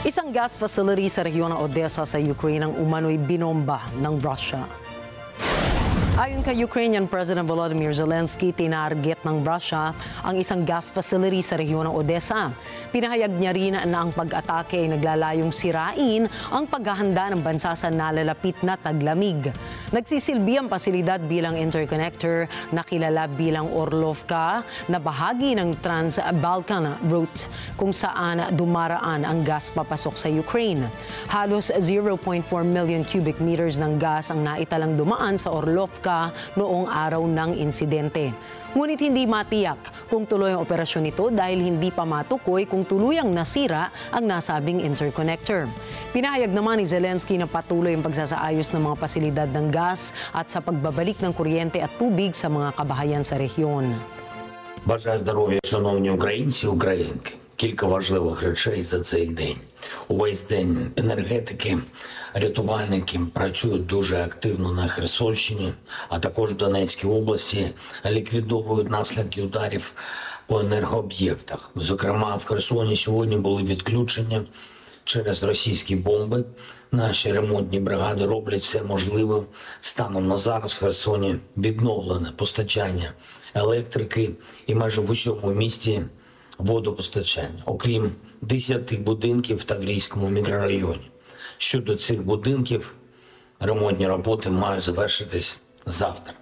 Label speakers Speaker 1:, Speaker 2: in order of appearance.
Speaker 1: Isang gas facility sa rehiyon ng Odessa sa Ukraine ang umano'y binomba ng Russia. Ayon kay Ukrainian President Volodymyr Zelensky, tinarget ng Russia ang isang gas facility sa rehiyon ng Odessa. Pinahayag niya rin na ang pag-atake ay naglalayong sirain ang paghahanda ng bansa sa nalalapit na taglamig. Nagsisilbi ang pasilidad bilang interconnector na kilala bilang Orlovka na bahagi ng Trans-Balkan Route kung saan dumaraan ang gas papasok sa Ukraine. Halos 0.4 million cubic meters ng gas ang naitalang dumaan sa Orlovka noong araw ng insidente. Ngunit hindi matiyak kung tuloy ang operasyon nito dahil hindi pa matukoy kung tuluyang nasira ang nasabing interconnector. Pinahayag naman ni Zelensky na patuloy ang pagsasaayos ng mga pasilidad ng gas at sa pagbabalik ng kuryente at tubig sa mga kabahayan sa rehiyon.
Speaker 2: Бажаю здоров'я, шановні українці, українки. Кілька важливих речей за цей день. Увесь день енергетики, рятувальники працюють дуже активно на Херсонщині, а також в Донецькій області ліквідовують наслідки ударів по енергооб'єктах. Зокрема, в Херсоні сьогодні були відключення через російські бомби. Наші ремонтні бригади роблять все можливе. Станом на зараз в Херсоні відновлене постачання електрики і майже в усьому місті водопостачання, окрім 10 будинків в Таврійському мікрорайоні. Щодо цих будинків, ремонтні роботи мають завершитись завтра.